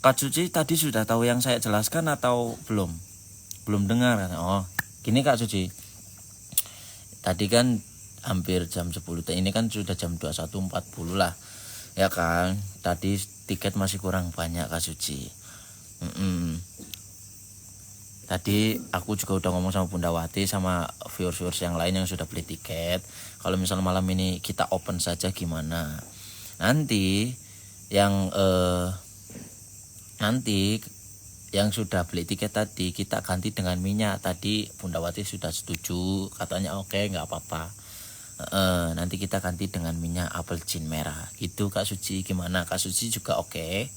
Kak Suci tadi sudah tahu yang saya jelaskan atau belum? Belum dengar. Oh, gini Kak Suci. Tadi kan hampir jam 10. Ini kan sudah jam 21.40 lah. Ya kan? Tadi tiket masih kurang banyak Kak Suci. Tadi aku juga udah ngomong sama Bunda Wati sama viewers yang lain yang sudah beli tiket. Kalau misal malam ini kita open saja gimana? Nanti yang sudah beli tiket tadi kita ganti dengan minyak. Tadi Bunda Wati sudah setuju, katanya oke, nggak apa-apa. Nanti kita ganti dengan minyak apel jin merah. Gitu Kak Suci, gimana? Kak Suci juga oke.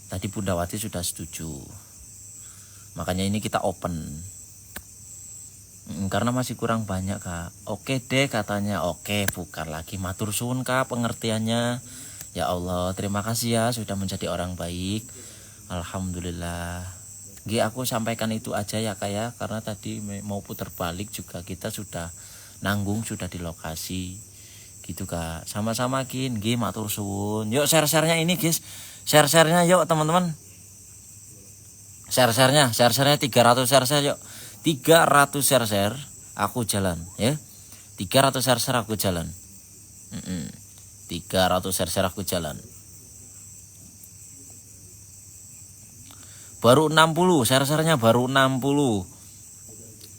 Tadi Bunda Wati sudah setuju. Makanya ini kita open. Karena masih kurang banyak Kak. Oke deh katanya. Oke, bukan lagi. Matur suwun Kak pengertiannya. Ya Allah, terima kasih ya sudah menjadi orang baik. Alhamdulillah. Aku sampaikan itu aja ya Kak ya. Karena tadi mau putar balik juga kita sudah nanggung, sudah di lokasi. Gitu Kak. Sama-sama matur suwun. Yuk share-sharenya ini guys. Share-sharenya yuk teman-teman. Share-sharenya 300 share-share yuk. 300 share-share aku jalan ya. 300 share-share aku jalan. 300 share-share aku jalan. Baru 60 share-sharenya baru 60.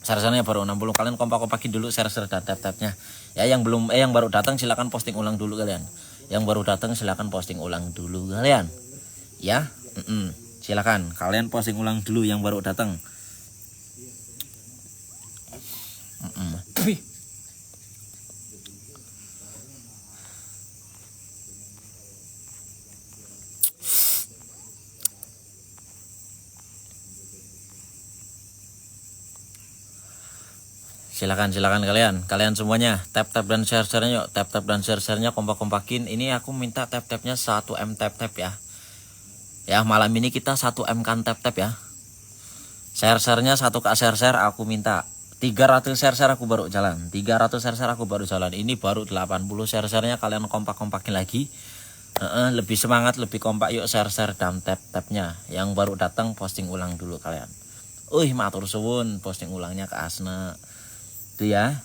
Share-sharenya baru 60. Kalian kompak-kompakin dulu share-share dan tab-tabnya. Ya yang baru datang silakan posting ulang dulu kalian. Yang baru datang silakan posting ulang dulu kalian. Ya, silakan kalian posting ulang dulu yang baru datang. Silakan kalian semuanya tap dan share-nya yuk. Tap dan share-nya kompak-kompakin. Ini aku minta tap-tapnya 1M tap ya. Ya malam ini kita 1M kan tap ya. Share-nya 1K share aku minta. 300 share aku baru jalan. 300 share aku baru jalan. Ini baru 80 share-nya kalian kompak-kompakin lagi. Lebih semangat, lebih kompak yuk share dan tap-tapnya. Yang baru datang posting ulang dulu kalian. Matur suwun posting ulangnya ke Asna. Itu ya.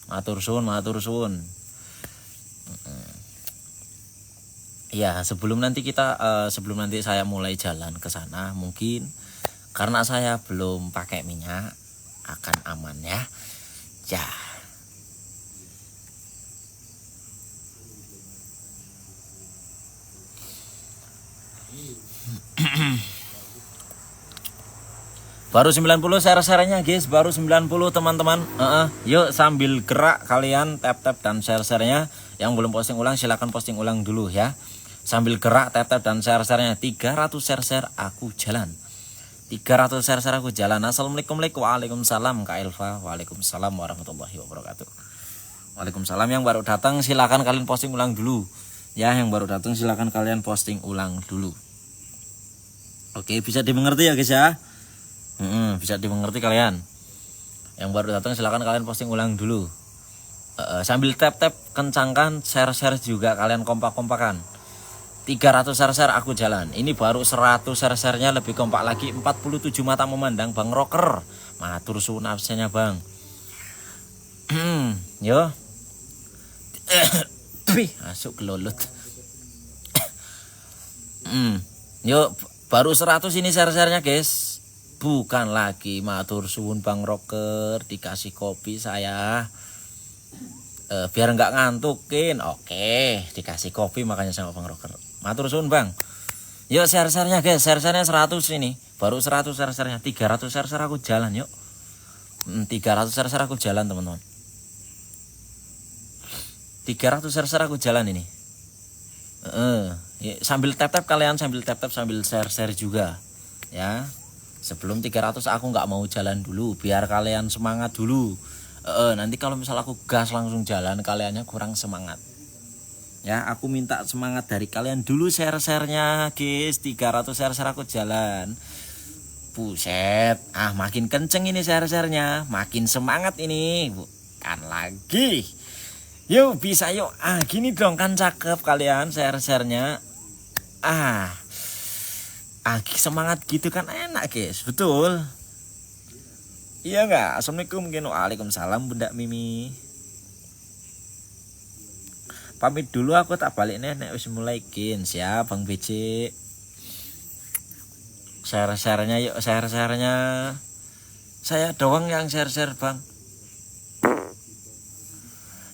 Matur suwun. Ya, sebelum nanti saya mulai jalan ke sana, mungkin karena saya belum pakai minyak akan aman ya. Ya. Baru 90 share-nya guys, baru 90 teman-teman. Yuk sambil gerak kalian tap dan share-nya. Yang belum posting ulang silakan posting ulang dulu ya. Sambil gerak tap dan share-nya. 300 share aku jalan. 300 share aku jalan. Assalamualaikum. Waalaikumsalam Kak Elva. Waalaikumsalam warahmatullahi wabarakatuh. Waalaikumsalam. Yang baru datang silakan kalian posting ulang dulu. Ya, yang baru datang silakan kalian posting ulang dulu. Oke, bisa dimengerti ya guys ya. Bisa dimengerti kalian. Yang baru datang silakan kalian posting ulang dulu. Sambil tap kencangkan share juga kalian kompak-kompakan. 300 share aku jalan. Ini baru 100 share-nya lebih kompak lagi. 47 mata memandang Bang Rocker. Matur suwun absennya Bang. Yo. Masuk kelolut. Yo, baru 100 ini share-nya guys. Bukan lagi matur suwun Bang Rocker, dikasih kopi saya. Biar nggak ngantukin. Oke, dikasih kopi makanya sama Bang Rocker. Matur suwun Bang. Yuk share-nya guys, share-nya 100 ini. Baru 100 share-nya, 300 share aku jalan yuk. 300 share aku jalan teman-teman. 300 share aku jalan ini. Sambil tap kalian, sambil share juga. Ya. Sebelum 300 aku nggak mau jalan dulu, biar kalian semangat dulu. Nanti kalau misal aku gas langsung jalan, kaliannya kurang semangat. Ya, aku minta semangat dari kalian dulu share-nya guys. 300 share aku jalan. Buset, makin kenceng ini share-nya, makin semangat ini. Bukan lagi. Yuk bisa yuk. Gini dong kan cakep kalian share-nya. semangat gitu kan enak guys, betul. Iya nggak? Assalamualaikum, waalaikumsalam Bunda Mimi. Pamit dulu, aku tak balik nek wis mulai kin. Siap Bang BC. Share-sharenya yuk, share-sharenya. Saya doang yang share-share Bang.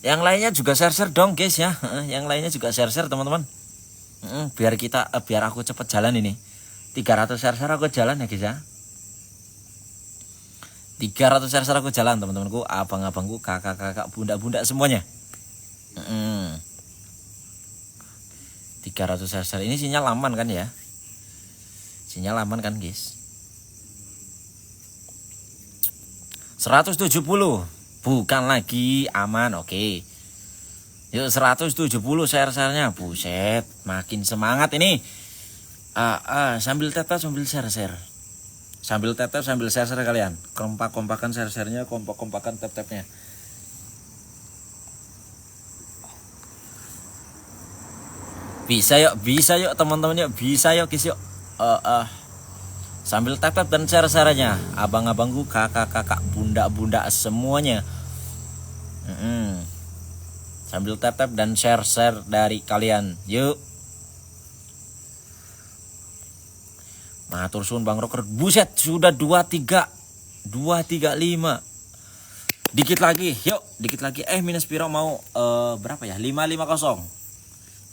Yang lainnya juga share-share dong guys ya. Yang lainnya juga share-share teman-teman. Biar aku cepet jalan ini. 300 share-share aku jalan ya guys ya. 300 share-share aku jalan teman-temanku, abang-abangku, kakak-kakak, bunda-bunda semuanya. 300 share-share ini sinyal aman kan ya? Sinyal aman kan guys? 170 bukan lagi aman, oke. Yuk 170 share-sharenya, buset, makin semangat ini. Sambil tetap sambil share-share. Sambil tetap sambil share-share kalian. Kompak-kompakan share-sharenya, kompak-kompakan tap-tapnya. Bisa yuk teman-teman yuk, bisa yuk guys yuk. Sambil tap-tap dan share-sharenya, abang-abangku, kakak-kakak, bunda-bunda semuanya. Sambil tap-tap dan share-share dari kalian. Yuk. Matur suwun Bang Rocker. Buset, sudah 235. Dikit lagi, yuk, dikit lagi. Minus piro mau berapa ya? 550.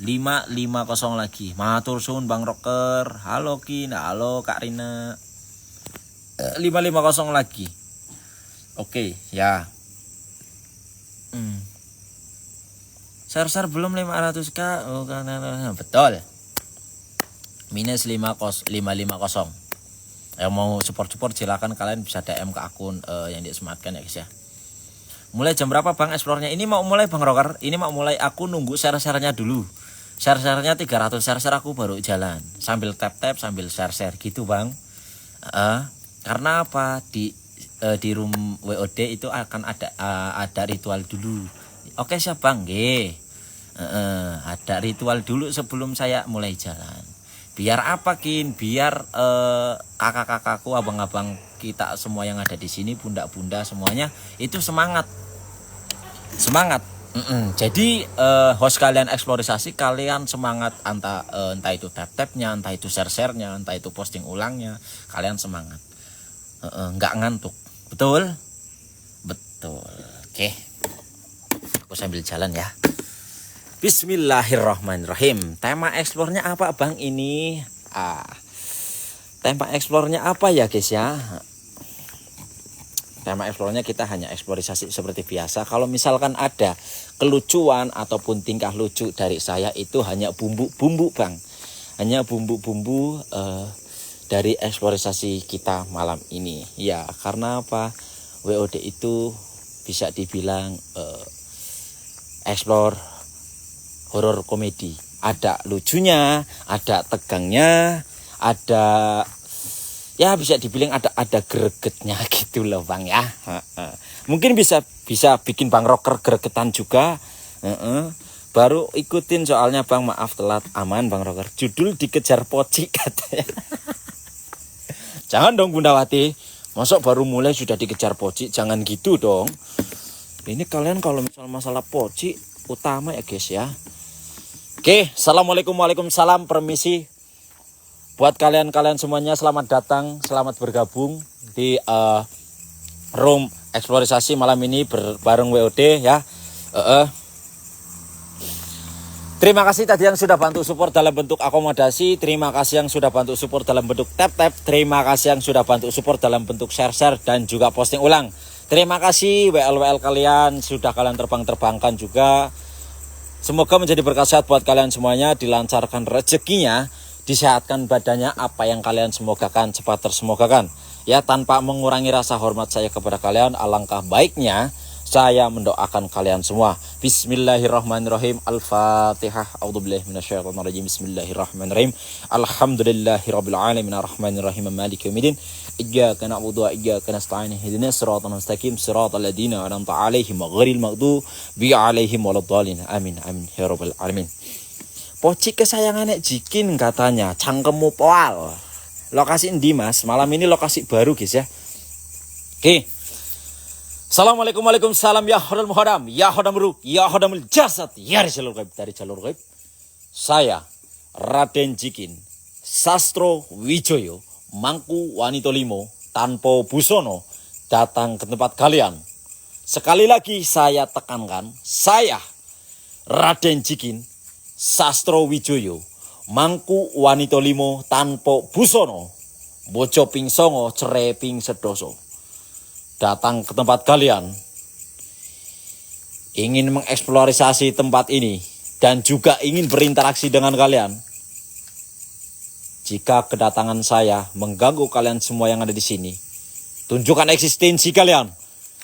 550 lagi. Matur suwun Bang Rocker. Halo Kin, halo Kak Rina. 550 lagi. Oke, ya. Share belum 500k. Oh, betul. Minus 550. Yang mau support silakan kalian bisa DM ke akun yang disematkan ya guys ya. Mulai jam berapa Bang explore-nya? Ini mau mulai Bang Rocker. Ini mau mulai, aku nunggu share-sharenya dulu. Share-sharenya 300 share aku baru jalan. Sambil tap-tap sambil share gitu Bang. Karena apa? Di room WOD itu akan ada ritual dulu. Oke siap Bang, nggih. Ada ritual dulu sebelum saya mulai jalan. Biar apa Kin? Biar kakak-kakakku, abang-abang kita semua yang ada di sini, bunda-bunda semuanya itu semangat. Jadi host kalian eksplorasi, kalian semangat, entah itu tap-tapnya, entah itu share-sharenya, entah itu posting ulangnya, kalian semangat. Nggak ngantuk. Betul? Oke. Aku sambil jalan ya. Bismillahirrahmanirrahim. Tema eksplornya apa Bang ini? Tema eksplornya apa ya guys ya? Tema eksplornya kita hanya eksplorasi seperti biasa. Kalau misalkan ada kelucuan ataupun tingkah lucu dari saya, itu hanya bumbu-bumbu Bang. Hanya bumbu-bumbu dari eksplorasi kita malam ini. Ya, karena apa? WOD itu bisa dibilang explore horor komedi. Ada lucunya, ada tegangnya, ada ya bisa dibilang ada gregetnya gitu loh Bang ya. Mungkin bisa bikin Bang Rocker gregetan juga. Baru ikutin soalnya Bang, maaf telat. Aman Bang Rocker. Judul dikejar poci katanya. Jangan dong Bundawati. Masuk baru mulai sudah dikejar poci, jangan gitu dong. Ini kalian kalau masalah poci utama ya guys ya. Oke, assalamualaikum, waalaikumsalam, permisi. Buat kalian semuanya selamat datang, selamat bergabung di room eksplorasi malam ini bareng WOD ya. Terima kasih tadi yang sudah bantu support dalam bentuk akomodasi, terima kasih yang sudah bantu support dalam bentuk tap-tap, terima kasih yang sudah bantu support dalam bentuk share-share dan juga posting ulang. Terima kasih WL kalian sudah kalian terbangkan juga. Semoga menjadi berkah sehat buat kalian semuanya, dilancarkan rezekinya, disehatkan badannya, apa yang kalian semogakan cepat tersemogakan. Ya, tanpa mengurangi rasa hormat saya kepada kalian, alangkah baiknya saya mendoakan kalian semua. Bismillahirrahmanirrahim. Al-Fatihah. A'udzubillahi minasyaitonirrajim. Bismillahirrahmanirrahim. Alhamdulillahirabbil alamin arrahmanirrahim maliki yaumiddin. Iyyaka na'budu wa iyyaka nasta'in. Ihdinas siratal mustaqim, siratal ladzina an'amta 'alaihim ghairil maghdubi 'alaihim waladdallin. Amin. Amin ya rabbal alamin. Poci kesayangan Nek Jikin katanya, cangkemmu poal. Lokasi endi Mas? Malam ini lokasi baru guys ya. Oke. Assalamualaikum waalaikumsalam ya hodam hodam, ya hodamru, ya hodamul jasad, ya dari jalur gaib. Saya Raden Jikin, Sastro Wijoyo, Mangku Wanito Limo, tanpa busono, datang ke tempat kalian. Sekali lagi saya tekankan, saya Raden Jikin, Sastro Wijoyo, Mangku Wanito Limo, tanpa busono, bojo ping songo, cerai ping sedoso. Datang ke tempat kalian, ingin mengeksplorasi tempat ini, dan juga ingin berinteraksi dengan kalian. Jika kedatangan saya mengganggu kalian semua yang ada di sini, tunjukkan eksistensi kalian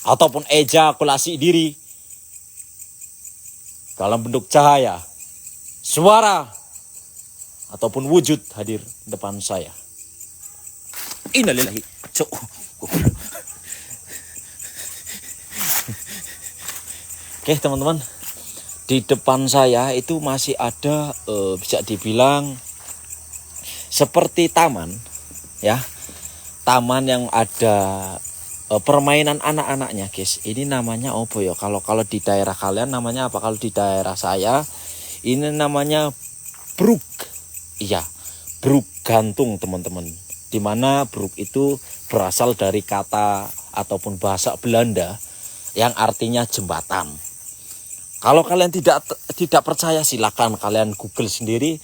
ataupun ejakulasi diri dalam bentuk cahaya, suara ataupun wujud hadir depan saya. Innalillahi. Oke teman-teman, di depan saya itu masih ada bisa dibilang seperti taman ya, taman yang ada permainan anak-anaknya guys. Ini namanya apa ya? Kalau di daerah kalian namanya apa? Kalau di daerah saya ini namanya bruk. Iya, bruk gantung teman-teman. Dimana bruk itu berasal dari kata ataupun bahasa Belanda yang artinya jembatan. Kalau kalian tidak percaya, silakan kalian Google sendiri,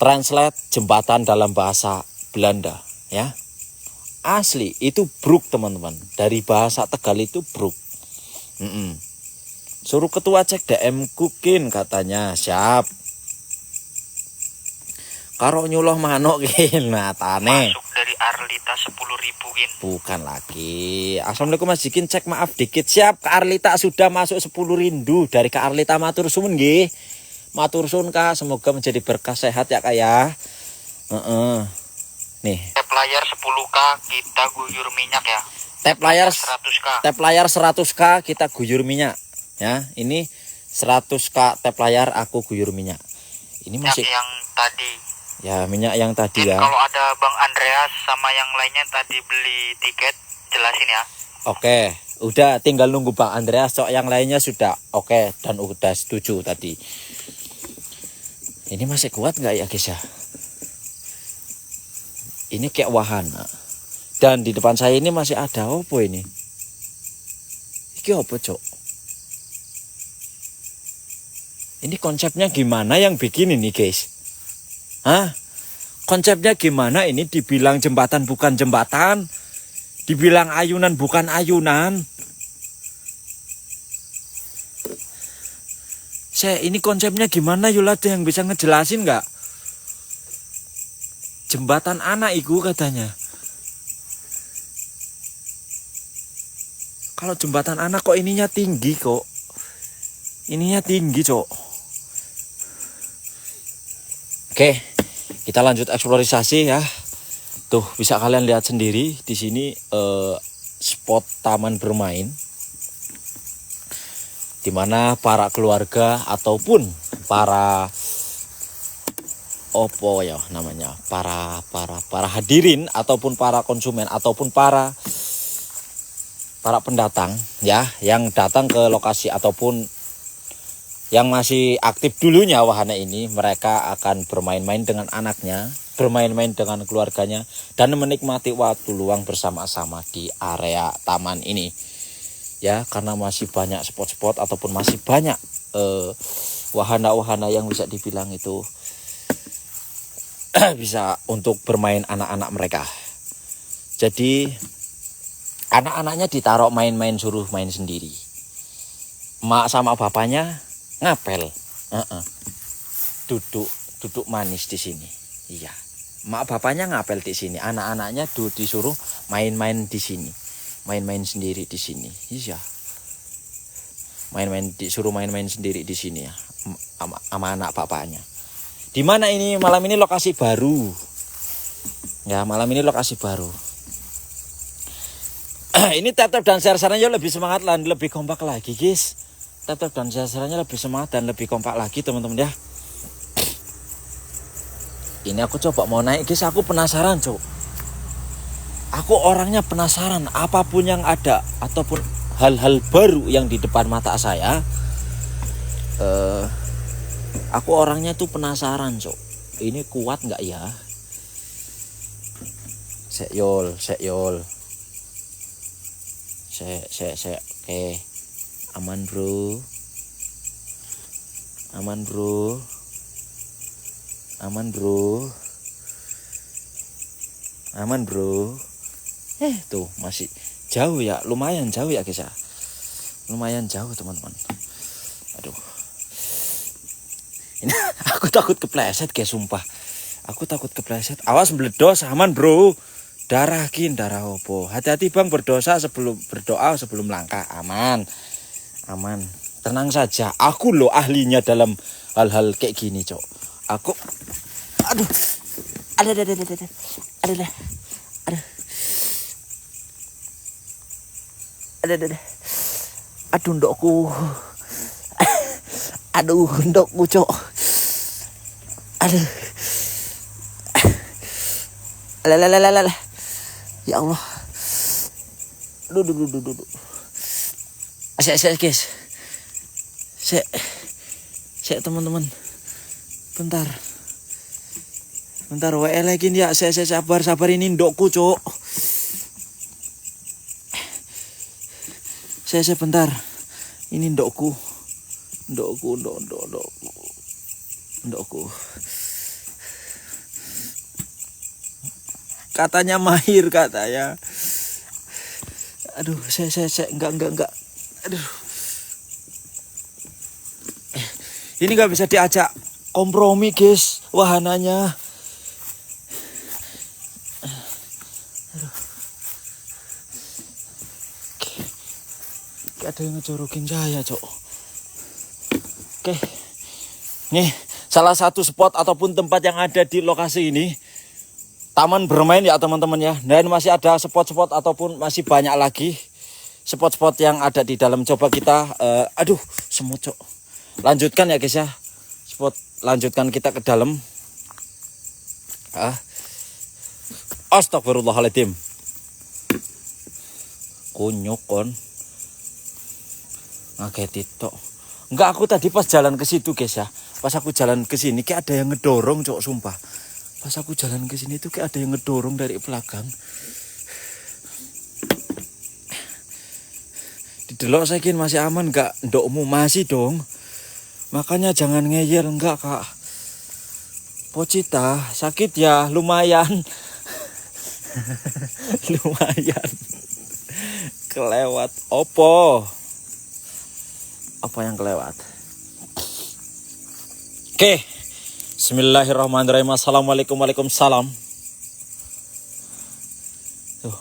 translate jembatan dalam bahasa Belanda ya. Asli itu bruk teman-teman, dari bahasa Tegal itu bruk. Suruh ketua cek DM Kukin katanya, siap. Karo nyuloh manuk kin natane. Masuk dari Arlita 10.000 kin. Bukan lagi. Assalamualaikum Mas Jikin, cek maaf dikit. Siap, ke Arlita sudah masuk 10 rindu. Dari ke Arlita matur suwun nggih. Matur suwun Kak, semoga menjadi berkah sehat ya Kak ya. Nih. Tap layar 10k kita guyur minyak ya. Tap layar 100k. Tap layar 100k kita guyur minyak. Ya, ini 100k tap layar aku guyur minyak. Ini masih minyak yang tadi. Ya, minyak yang tadi ya. Kalau ada Bang Andreas sama yang lainnya tadi beli tiket, jelasin ya. Oke, udah tinggal nunggu Bang Andreas. Yang lainnya sudah oke dan udah setuju tadi. Ini masih kuat nggak ya guys ya? Ini kayak wahana. Dan di depan saya ini masih ada apa ini? Ini apa cok? Ini konsepnya gimana yang bikin ini guys? Hah? Konsepnya gimana ini? Dibilang jembatan bukan jembatan, dibilang ayunan bukan ayunan. Ini konsepnya gimana Yul, ada yang bisa ngejelasin nggak? Jembatan anak iku katanya. Kalau jembatan anak kok ininya tinggi kok. Ininya tinggi cok. Oke, kita lanjut eksplorasi ya. Tuh bisa kalian lihat sendiri di sini spot taman bermain, dimana para keluarga ataupun para opo ya namanya, para hadirin ataupun para konsumen ataupun para pendatang ya yang datang ke lokasi ataupun yang masih aktif dulunya wahana ini, mereka akan bermain-main dengan anaknya, bermain-main dengan keluarganya, dan menikmati waktu luang bersama-sama di area taman ini. Ya, karena masih banyak spot-spot ataupun masih banyak wahana-wahana yang bisa dibilang itu bisa untuk bermain anak-anak mereka. Jadi anak-anaknya ditaruh main-main, suruh main sendiri. Mak sama bapaknya ngapel, duduk manis di sini. Iya, mak bapaknya ngapel di sini, anak-anaknya disuruh main-main di sini, main-main sendiri di sini. Iya, disuruh main-main sendiri di sini ya, sama anak bapaknya. Di mana ini malam ini lokasi baru? Ya, malam ini lokasi baru. Ini tap-tap dan share-share-nya lebih semangat lah, lebih kompak lagi guys. tap dan share-nya lebih semangat dan lebih kompak lagi teman-teman ya. Ini aku coba mau naik guys, aku penasaran cok. Aku orangnya penasaran apapun yang ada ataupun hal-hal baru yang di depan mata saya. Aku orangnya tuh penasaran cok. Ini kuat nggak ya? Sek yol. Sek. Oke. Aman bro. Tuh masih jauh ya, lumayan jauh ya guys ya. Lumayan jauh teman-teman. Aduh. Ini aku takut kepleset guys, sumpah. Aku takut kepleset. Awas meledos, aman bro. Darah opo. Hati-hati bang, berdoa sebelum langkah. Aman. Tenang saja. Aku loh ahlinya dalam hal-hal kayak gini, cok. Aku aduh. Aduh ndokku. Aduh ndokku, cok. Aduh. Lalalala. Ya Allah. Duh. Asik guys. Sek teman-teman. Bentar WL lagi ya. Saya sabar ini ndokku, cok. Saya bentar. Ini ndokku. Ndokku. Katanya mahir katanya. Aduh, saya enggak. Aduh. Ini enggak bisa diajak kompromi, guys, wahananya. Aduh. Kayak ada yang ngejorokin saya, cok. Oke. Nih, salah satu spot ataupun tempat yang ada di lokasi ini. Taman bermain ya teman-teman ya. Dan masih ada spot-spot ataupun masih banyak lagi spot-spot yang ada di dalam. Coba kita aduh semut cok. Lanjutkan ya guys ya. Lanjutkan kita ke dalam. Astagfirullahaladzim. Kunyuk kon. Ngageti tok. Enggak, aku tadi pas jalan ke situ guys ya. Pas aku jalan ke sini kayak ada yang ngedorong cok, sumpah. Pas aku jalan ke sini tuh kayak ada yang ngedorong dari belakang. Didelok saya kira masih aman enggak? Ndokmu masih dong. Makanya jangan ngeyel enggak, Kak. Pocita, sakit ya, lumayan. Lumayan. Kelewat opo? Apa yang kelewat? Oke. Bismillahirrahmanirrahim. Assalamualaikum, waalaikumsalam. Tuh.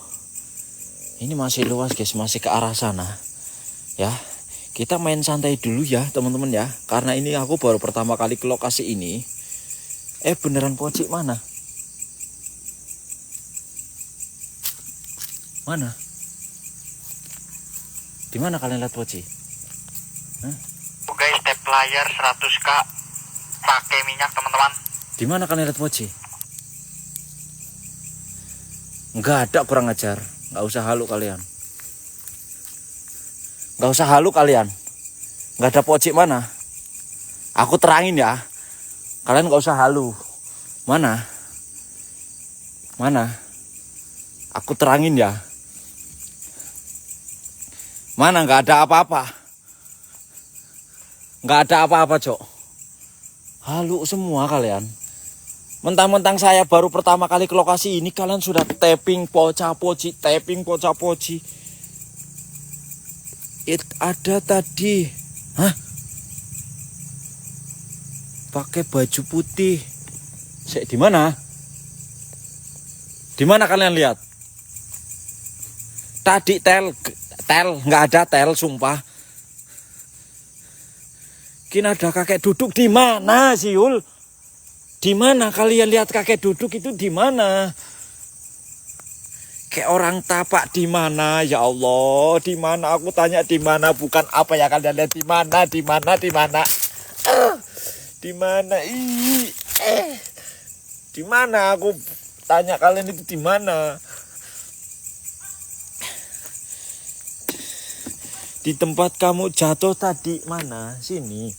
Ini masih luas guys, masih ke arah sana. Ya. Kita main santai dulu ya teman-teman ya. Karena ini aku baru pertama kali ke lokasi ini. Beneran pocik mana? Mana? Di mana kalian lihat pocik? Guys, step layar 100k pakai minyak teman-teman. Di mana kalian lihat poci? Enggak ada, kurang ajar. Enggak usah halu kalian. Enggak ada poci mana? Aku terangin ya. Kalian enggak usah halu. Mana? Aku terangin ya. Mana? Enggak ada apa-apa. Enggak ada apa-apa, Cok. Halu semua kalian. Mentang-mentang saya baru pertama kali ke lokasi ini, kalian sudah tapping poca-poci. Ada tadi. Hah? Pakai baju putih. Di mana? Di mana kalian lihat? Tadi tel nggak ada tel, sumpah. Kini ada kakek duduk di mana, Siul? Di mana kalian lihat kakek duduk itu di mana? Kayak orang tapak di mana ya Allah? Di mana aku tanya di mana bukan apa ya kalian lihat di mana di mana di mana? Di mana? Di mana aku tanya kalian itu di mana? Di tempat kamu jatuh tadi mana? Sini.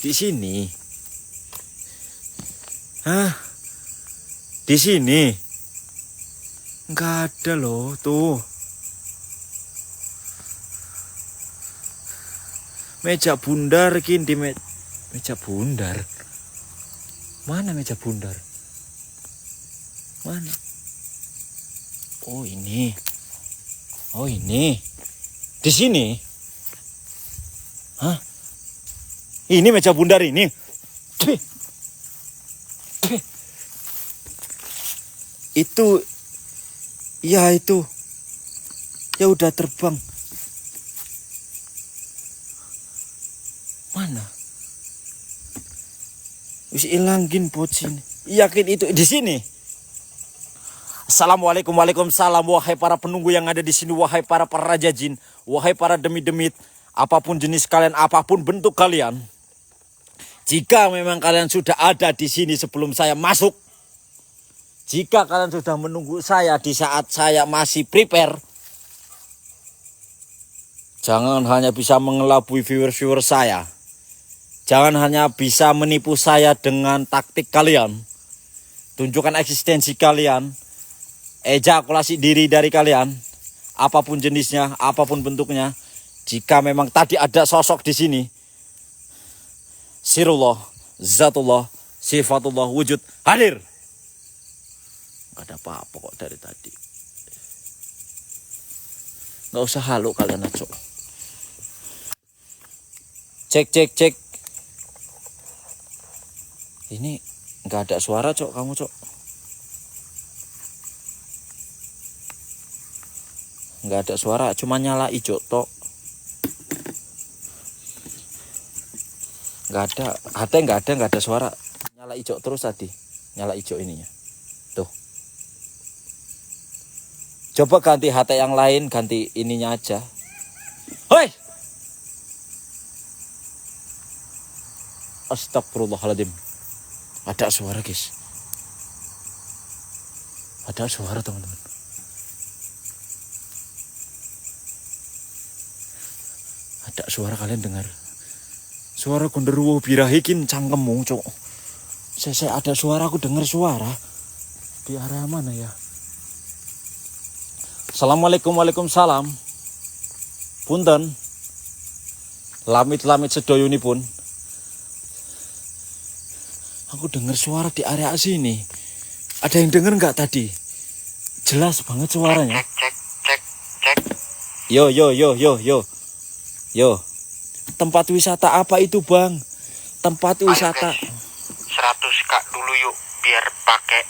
Di sini. Hah? Di sini. Enggak ada loh, tuh. Meja bundar gini di meja bundar. Mana meja bundar? Mana? Oh, ini. Oh, ini. Di sini. Hah? Ini meja bundar ini. Itu ya itu. Ya udah terbang. Mana? Wis ilangin bocin. Yakin itu di sini. Assalamualaikum, waalaikumsalam, wahai para penunggu yang ada di sini, wahai para raja jin, wahai para demit-demit, apapun jenis kalian, apapun bentuk kalian. Jika memang kalian sudah ada di sini sebelum saya masuk, jika kalian sudah menunggu saya di saat saya masih prepare, jangan hanya bisa mengelabui viewer-viewer saya. Jangan hanya bisa menipu saya dengan taktik kalian. Tunjukkan eksistensi kalian. Ejakulasi diri dari kalian. Apapun jenisnya, apapun bentuknya. Jika memang tadi ada sosok di sini. Sirullah, Zatullah, Sifatullah, wujud, hadir. Gak ada apa-apa kok dari tadi. Gak usah halu kalian acok. Cek. Ini gak ada suara cok, kamu cok. Gak ada suara, cuma nyala hijau tok. Gak ada, HT gak ada suara. Nyala hijau terus tadi. Nyala hijau ininya. Tuh. Coba ganti HT yang lain, ganti ininya aja. Hoi! Astagfirullahaladzim. Ada suara guys. Ada suara teman-teman. Ada suara, kalian dengar? Suara genderuwo birahikin cangkemmu cok. Saya ada suara, aku dengar suara. Di area mana ya? Assalamualaikum, waalaikumsalam. Punten. Lamit-lamit sedoyunipun. Aku dengar suara di area sini. Ada yang dengar nggak tadi? Jelas banget suaranya. Cek. Yo. Tempat wisata apa itu bang? Tempat wisata. 100 kak dulu yuk biar pakai.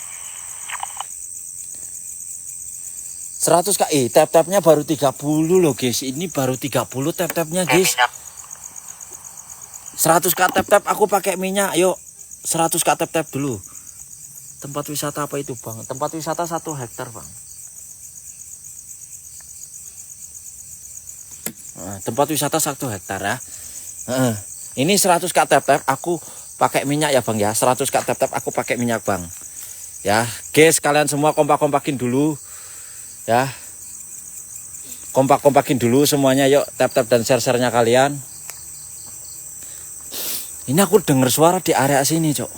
100 kak, tap-tapnya baru 30 loh guys. Ini baru 30 tap-tapnya guys. 100 kak tap-tap aku pakai minyak. Yuk 100 kak tap-tap dulu. Tempat wisata apa itu bang? Tempat wisata 1 hektar bang. Nah, tempat wisata 1 hektar ya. Ini 100 kak tap-tap aku pakai minyak ya bang ya. 100 kak tap-tap aku pakai minyak bang. Ya guys, kalian semua kompak-kompakin dulu. Ya, kompak-kompakin dulu semuanya, yuk tap-tap dan share-share-nya kalian. Ini aku dengar suara di area sini cok.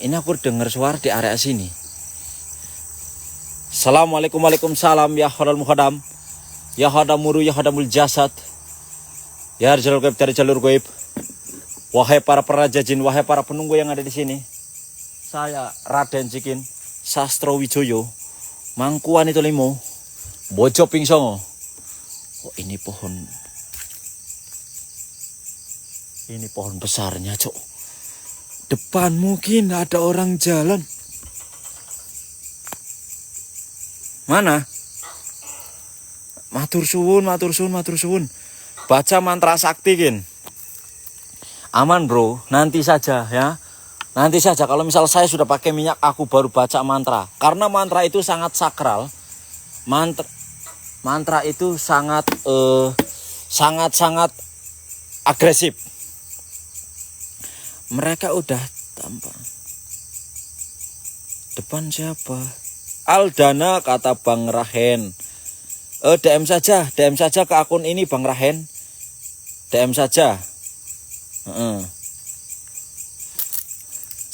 Ini aku dengar suara di area sini. Assalamualaikum, waalaikumsalam, ya khodal muhadam, ya hadamuru, ya hadamul jasad, ya jalur gaib dari jalur gaib. Wahai para peraja jin, wahai para penunggu yang ada di sini. Saya Raden Cikin Sastro Wijoyo, Mangkuan itu limo, Bojo Pingsongo. Oh ini pohon besarnya cok. Depan mungkin ada orang jalan. Mana? Matur suwun. Baca mantra sakti kin. Aman bro, nanti saja ya. Nanti saja kalau misal saya sudah pakai minyak, aku baru baca mantra. Karena mantra itu sangat sakral. Mantra itu sangat agresif. Mereka udah tampak. Depan siapa? Aldana, kata Bang Rahen. DM saja ke akun ini Bang Rahen. DM saja.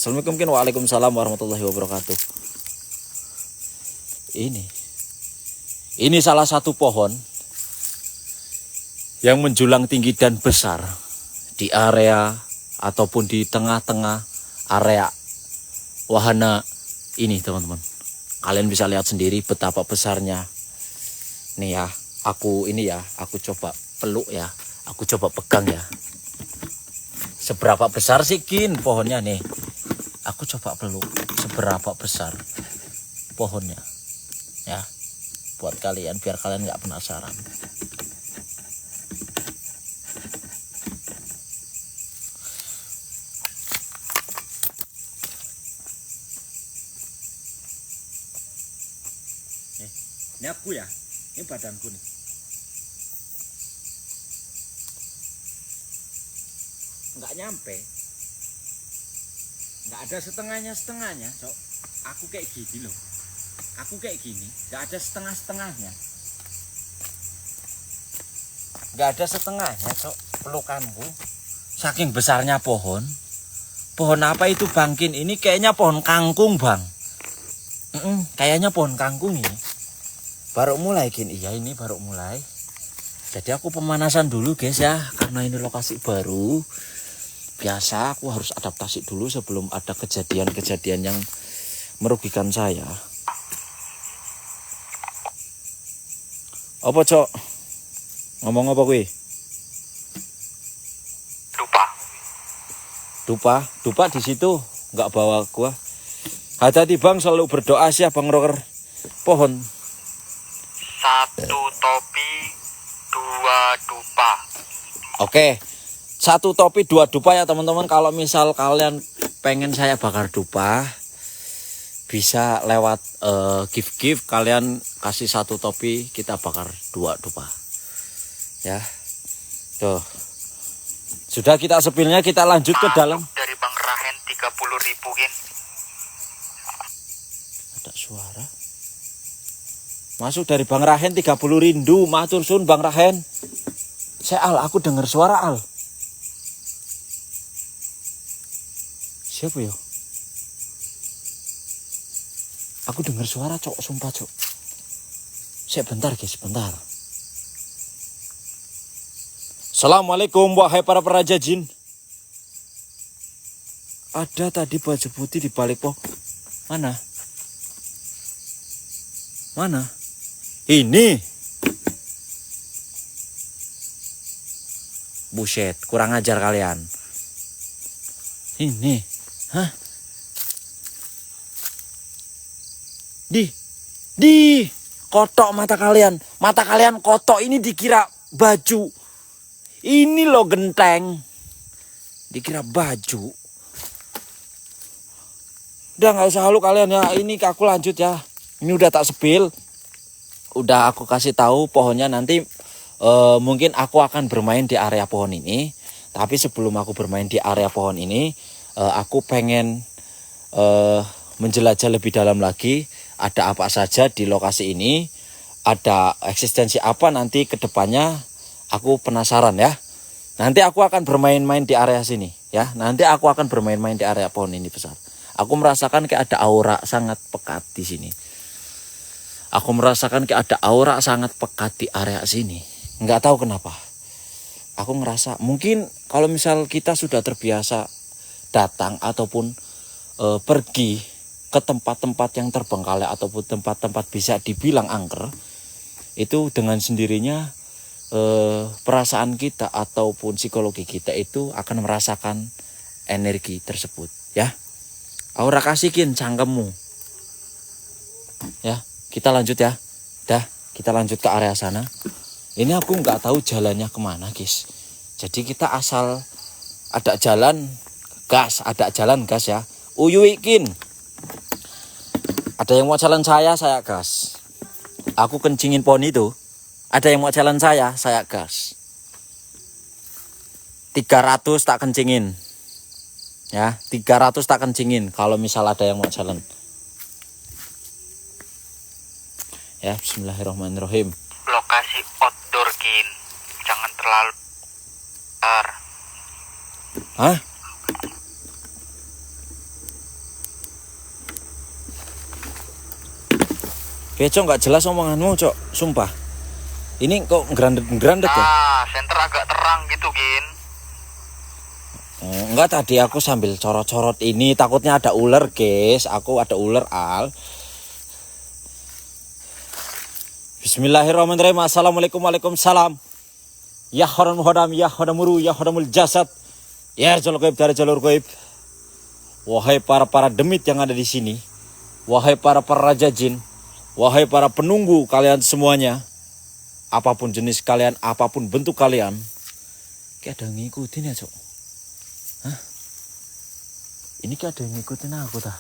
Assalamualaikum, waalaikumsalam warahmatullahi wabarakatuh. Ini salah satu pohon yang menjulang tinggi dan besar di area ataupun di tengah-tengah area wahana ini, teman-teman. Kalian bisa lihat sendiri betapa besarnya. Nih ya, aku coba peluk ya, aku coba pegang ya. Seberapa besar sih Kin pohonnya nih? Aku coba peluk seberapa besar pohonnya ya, buat kalian biar kalian nggak penasaran. Ini aku ya, ini badanku nih. Nggak nyampe. Nggak ada setengahnya, Cok. Aku kayak gini loh. Aku kayak gini, nggak ada setengahnya. Nggak ada setengahnya, Cok, pelukanku. Saking besarnya pohon. Pohon apa itu, Bang Kin? Ini kayaknya pohon kangkung, Bang. Kayaknya pohon kangkung ini. Baru mulai, Kin. Iya, ini baru mulai. Jadi aku pemanasan dulu, guys ya, karena ini lokasi baru. Biasa aku harus adaptasi dulu sebelum ada kejadian-kejadian yang merugikan saya. Apa, Cok? Ngomong apa kuwi? Dupa di situ, nggak bawa gua. Hati-hati Bang, selalu berdoa sih Bang Rocker. Pohon. 1 topi, 2 dupa. Oke. 1 topi 2 dupa ya teman-teman. Kalau misal kalian pengen saya bakar dupa, bisa lewat gift kalian kasih 1 topi, kita bakar 2 dupa ya. Tuh, sudah kita sepilnya, kita lanjut ke dalam. Dari Bang Rahen 30.000 Kin. Ada suara masuk dari Bang Rahen 30 rindu. Matur sun Bang Rahen. Aku dengar suara Al. Siapa ya? Aku dengar suara, Cok, sumpah, Cok. Sebentar, guys, sebentar. Assalamualaikum wahai para peraja jin. Ada tadi baju putih di balik pohon. Mana? Ini. Buset, kurang ajar kalian. Ini. Hah? Di kotok mata kalian. Mata kalian kotok, ini dikira baju. Ini loh genteng. Dikira baju. Udah nggak usah halu kalian ya. Ini aku lanjut ya. Ini udah tak sepil. Udah aku kasih tahu pohonnya nanti mungkin aku akan bermain di area pohon ini. Tapi sebelum aku bermain di area pohon ini, aku pengen menjelajah lebih dalam lagi. Ada apa saja di lokasi ini, ada eksistensi apa nanti ke depannya, aku penasaran ya. Nanti aku akan bermain-main di area sini ya. Nanti aku akan bermain-main di area pohon ini besar. Aku merasakan kayak ada aura sangat pekat di sini. Aku merasakan kayak ada aura sangat pekat di area sini. Nggak tahu kenapa. Aku ngerasa mungkin kalau misal kita sudah terbiasa datang ataupun pergi ke tempat-tempat yang terbengkalai ataupun tempat-tempat bisa dibilang angker, itu dengan sendirinya perasaan kita ataupun psikologi kita itu akan merasakan energi tersebut ya. Aura kasihin cangkemmu ya. Kita lanjut ya. Kita lanjut ke area sana. Ini aku nggak tahu jalannya kemana, guys. Jadi kita asal ada jalan gas, ada jalan gas ya. Uyuikin. Ada yang mau jalan saya gas. Aku kencingin poni itu. Ada yang mau jalan saya gas. 300 tak kencingin. Ya, 300 tak kencingin kalau misal ada yang mau jalan. Ya, bismillahirrahmanirrahim. Lokasi outdoor Kin, jangan terlalu besar. Hah? Cok, nggak jelas omonganmu, Cok. Sumpah. Ini kok gerandek ya? Center agak terang gitu Kin. Enggak, tadi aku sambil corot-corot ini takutnya ada ular, guys. Aku ada ular, Al. Bismillahirrahmanirrahim. Assalamualaikum, waalaikumsalam. Ya hodam hodam, ya hodamuru, ya hodamul jasad. Ya jalur gaib dari jalur gaib. Wahai para demit yang ada di sini. Wahai para raja jin. Wahai para penunggu kalian semuanya. Apapun jenis kalian, apapun bentuk kalian. Kayak ada yang ngikutin ya, Cok. Hah? Ini kayak ada yang ngikutin aku dah.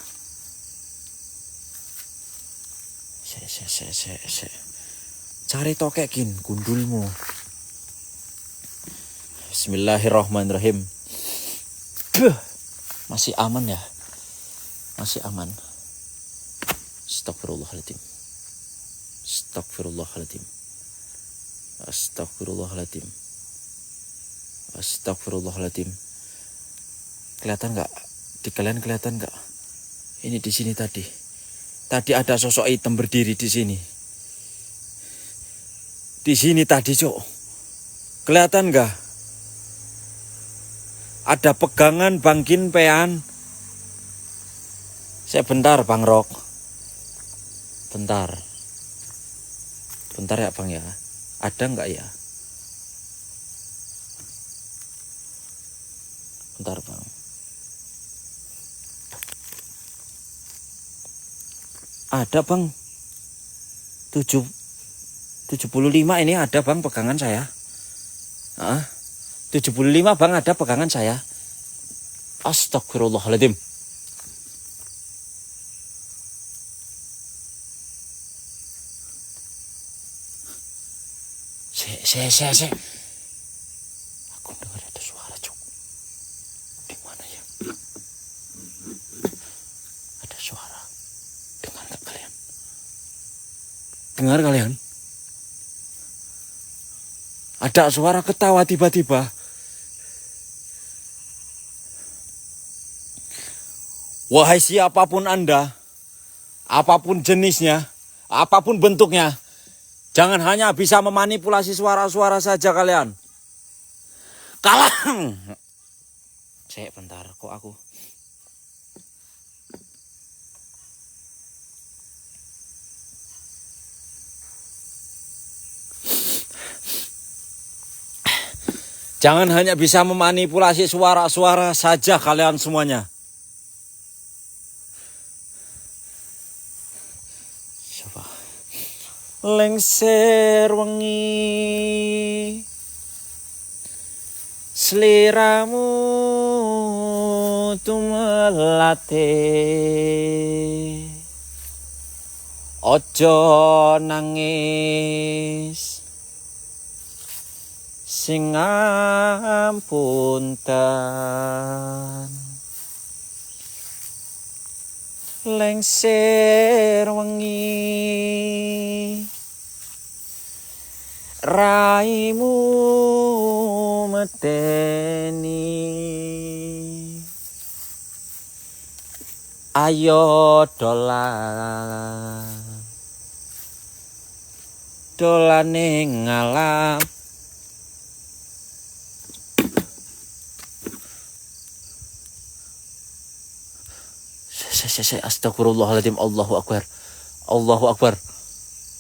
Cari tokekin gundulmu. Bismillahirrahmanirrahim. Masih aman ya? Masih aman. Astagfirullahaladzim. Astagfirullahaladzim. Astagfirullahaladzim. Astagfirullahaladzim. Kelihatan nggak? Di kalian kelihatan nggak? Ini di sini tadi. Tadi ada sosok hitam berdiri di sini. Di sini tadi, Cok. Kelihatan nggak? Ada pegangan bangkin pean. Sebentar, Bang Rok. Bentar. Bentar ya, Bang ya. Ada nggak ya? Bentar, Bang. Ada, Bang. 75 ini ada, Bang, pegangan saya. 75, Bang, ada pegangan saya. Astagfirullahaladzim. Se. Aku dengar ada suara, Cok. Di mana ya? Ada suara. Dengar nggak kalian? Dengar kalian? Ada suara ketawa tiba-tiba. Wahai siapapun Anda, apapun jenisnya, apapun bentuknya, jangan hanya bisa memanipulasi suara-suara saja kalian. Kalang. Bentar, kok aku. Jangan hanya bisa memanipulasi suara-suara saja kalian semuanya. Coba. Lengser wengi sliramu tumelate ojo nangis sing ampunten lengser wengi raimu medeni ayo dolan ning alam. Astagfirullahaladzim. Allahu Akbar. Allahu Akbar.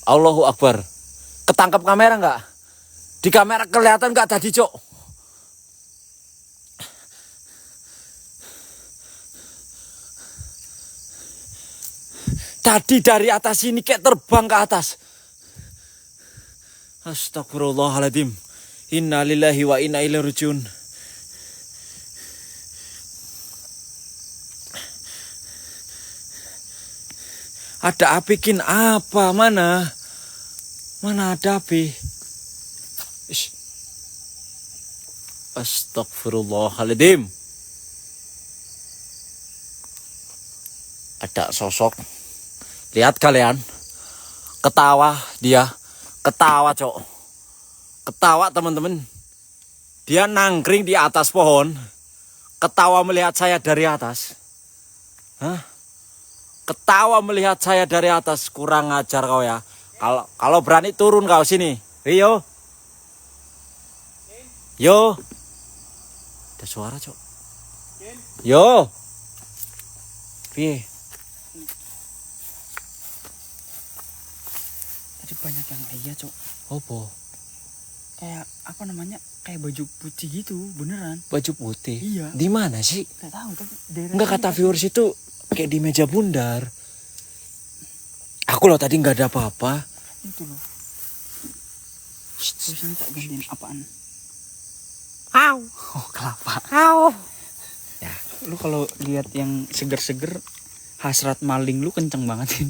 Allahu Akbar. Ketangkap kamera nggak? Di kamera kelihatan nggak tadi, Cok? Tadi dari atas ini kayak terbang ke atas. Astagfirullahaladzim. Inna lillahi wa inna ilaihi rajiun. Ada api kin apa? Mana? Mana ada api? Ish. Astagfirullahaladzim. Ada sosok. Lihat kalian. Ketawa dia. Ketawa cok. Ketawa teman-teman. Dia nangkring di atas pohon. Ketawa melihat saya dari atas. Hah? Ketawa melihat saya dari atas. Kurang ajar kau ya. Kalau berani turun kau sini. Rio. Yo. Ada suara cok. Yo. Piye? Tadi banyak yang iya cok. Opo? Kayak apa namanya? Kayak baju putih gitu, beneran. Baju putih. Iya. Di mana sih? Gak tahu tapi daerah Enggak, kata viewers itu kayak di meja bundar. Aku loh tadi nggak ada apa-apa. itu loh. Terus ini tak gantiin apaan? Au. Oh, kelapa. Au. Ya. Lu kalau lihat yang seger-seger hasrat maling lu kenceng banget.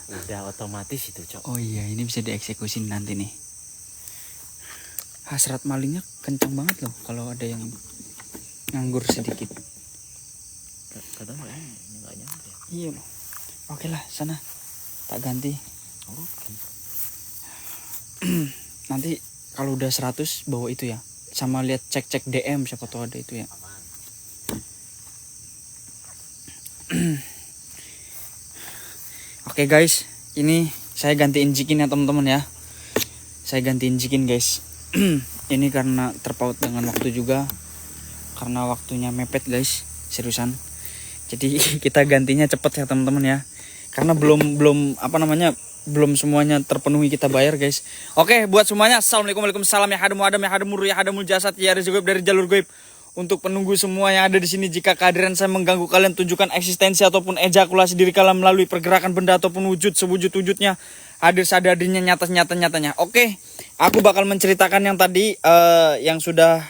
Udah otomatis itu cok. Oh iya, ini bisa dieksekusi nanti nih. Hasrat malingnya kenceng banget loh kalau ada yang nganggur sedikit. Kadang ini nggak nyampe. Iya loh. Oke lah, sana tak ganti. Oke. Nanti kalau udah 100 bawa itu ya. Sama lihat cek-cek DM siapa tahu ada itu ya. Oke guys, ini saya gantiin jikin ya teman-teman ya. Saya gantiin jikin guys. Ini karena terpaut dengan waktu juga. Karena waktunya mepet guys, seriusan. Jadi kita gantinya cepet ya teman-teman ya. Karena belum apa namanya, belum semuanya terpenuhi kita bayar guys. Oke, buat semuanya assalamualaikum, waalaikumsalam, ya hadamu adam, ya hadamur, ya hadamul jasad, ya rezeki goib dari jalur goib. Untuk penunggu semua yang ada di sini, jika kehadiran saya mengganggu kalian, tunjukkan eksistensi ataupun ejakulasi diri kalian melalui pergerakan benda ataupun wujud sewujud-wujudnya, hadir sadarnya, nyata-nyatanya. Oke, aku bakal menceritakan yang tadi yang sudah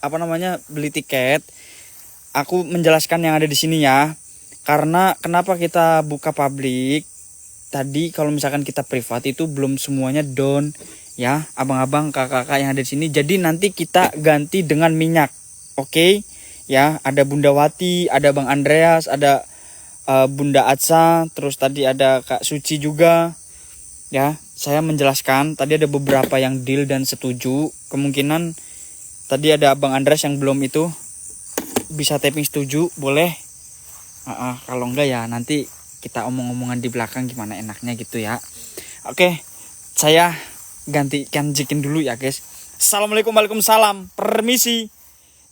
apa namanya beli tiket. Aku menjelaskan yang ada di sini ya. Karena kenapa kita buka publik? Tadi kalau misalkan kita privat itu belum semuanya down ya, abang-abang, kakak-kakak yang ada di sini. Jadi nanti kita ganti dengan minyak. Oke? Ya, ada Bunda Wati, ada Bang Andreas, ada Bunda Atsa, terus tadi ada Kak Suci juga. Ya, saya menjelaskan tadi ada beberapa yang deal dan setuju. Kemungkinan tadi ada Bang Andreas yang belum itu. Bisa tapping setuju, boleh. Kalau enggak ya nanti kita omong-omongan di belakang gimana enaknya gitu ya. Oke, saya gantikan jikin dulu ya guys. Assalamualaikum, waalaikumsalam, permisi.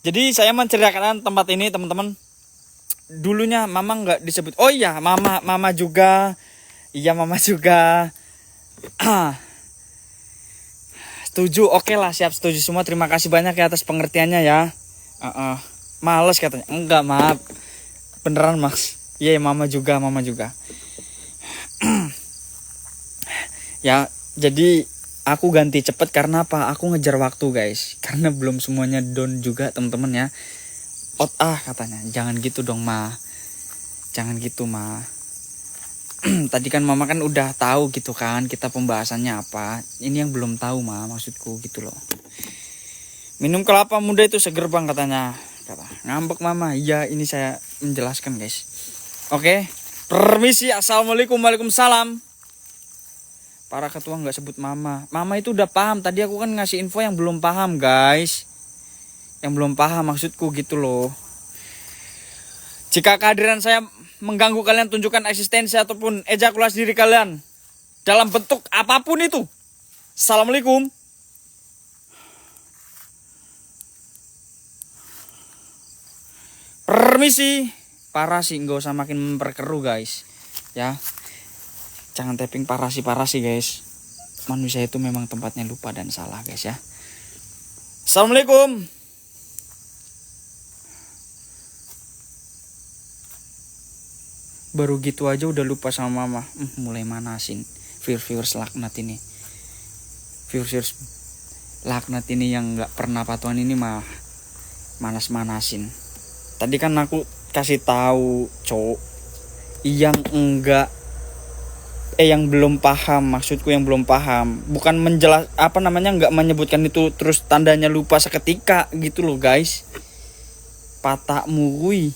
Jadi saya menceritakan tempat ini teman-teman. Dulunya mama nggak disebut. Oh iya, mama juga. Iya, mama juga. Setuju, oke lah, siap, setuju semua. Terima kasih banyak ya atas pengertiannya ya. Males katanya. Enggak, maaf. Beneran mas. Iya, mama juga. Ya, jadi aku ganti cepet karena apa? Aku ngejar waktu guys. Karena belum semuanya down juga teman-teman ya. Katanya. Jangan gitu dong ma. Jangan gitu ma. Tadi kan mama kan udah tahu gitu kan kita pembahasannya apa. Ini yang belum tahu ma, maksudku gitu loh. Minum kelapa muda itu seger bang katanya. Ngambek mama. Iya, ini saya menjelaskan guys. Oke, permisi. Assalamualaikum, waalaikumsalam. Para ketua nggak sebut mama. Mama itu udah paham. Tadi aku kan ngasih info yang belum paham guys. Yang belum paham maksudku gitu loh. Jika kehadiran saya mengganggu kalian, tunjukkan eksistensi ataupun ejakulasi diri kalian dalam bentuk apapun itu. Assalamualaikum. Permisi. Parah sih, nggak usah makin memperkeruh guys. Ya, jangan tapping parah sih guys. Manusia itu memang tempatnya lupa dan salah guys ya. Assalamualaikum. Baru gitu aja udah lupa sama mama. Mulai manasin. Viewers laknat ini. Viewers laknat ini yang nggak pernah patuhan ini mah manas-manasin. Tadi kan aku kasih tahu cowok yang enggak yang belum paham, maksudku yang belum paham, bukan nggak menyebutkan itu terus tandanya lupa seketika gitu loh guys. Patakmu wui.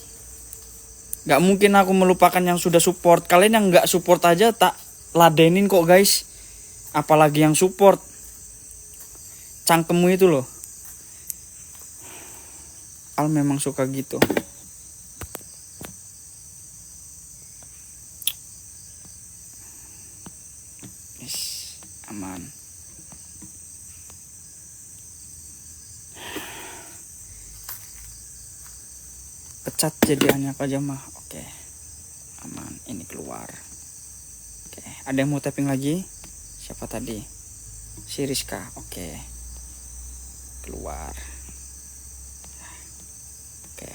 Nggak mungkin aku melupakan yang sudah support. Kalian yang nggak support aja tak ladenin kok guys, apalagi yang support. Cangkemmu itu loh. Al memang suka gitu. Aman. Pecat jadiannya aja mah. Oke. Aman, ini keluar. Oke, ada yang mau tapping lagi? Siapa tadi? Si Rizka. Oke. Keluar. Oke.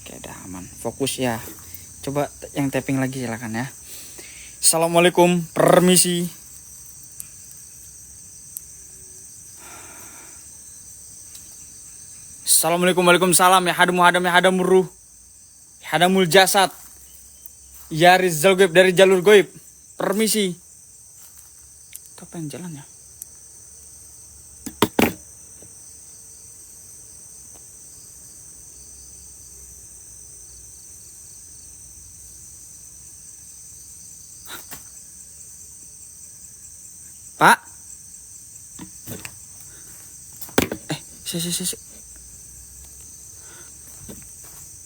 Oke, udah aman. Fokus ya. Coba yang tapping lagi silakan ya. Assalamualaikum, permisi. Assalamualaikum, waalaikumsalam. Ya hadamu hadam, ya hadamur ruh, ya hadamul jasad, ya rizal goib dari jalur goib. Permisi. Itu apa yang jalan ya? Pak. Si.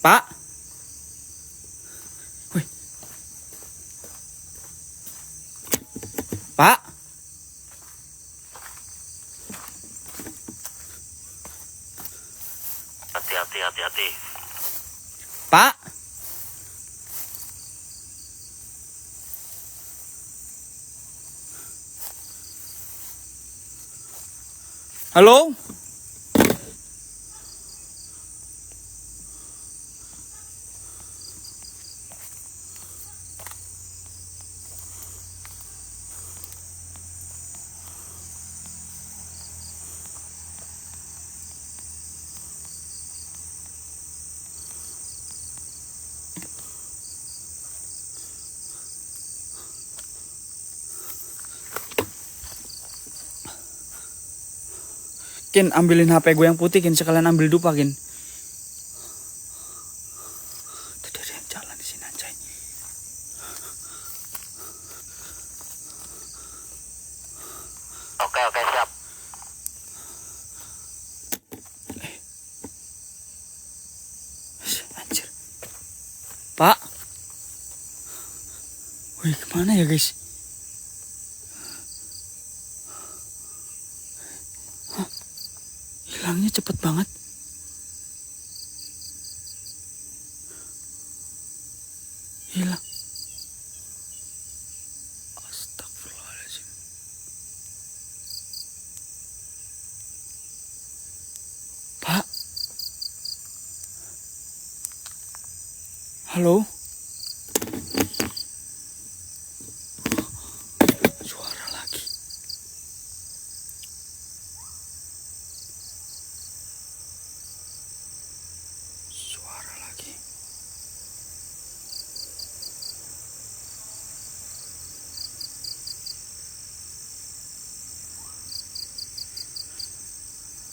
Pak. Wih. Pak. Hati-hati. Pak. Halo? Kin, ambilin HP gue yang putih, Kin. Sekalian ambil dupa, Kin. Tadi ada yang jalan di sini, anjay. Oke, siap. Anjir. Pak. Wih, kemana ya, guys? Hilangnya cepet banget. Hilang. Astagfirullahaladzim. Pak. Halo. Suara lagi. Suara lagi.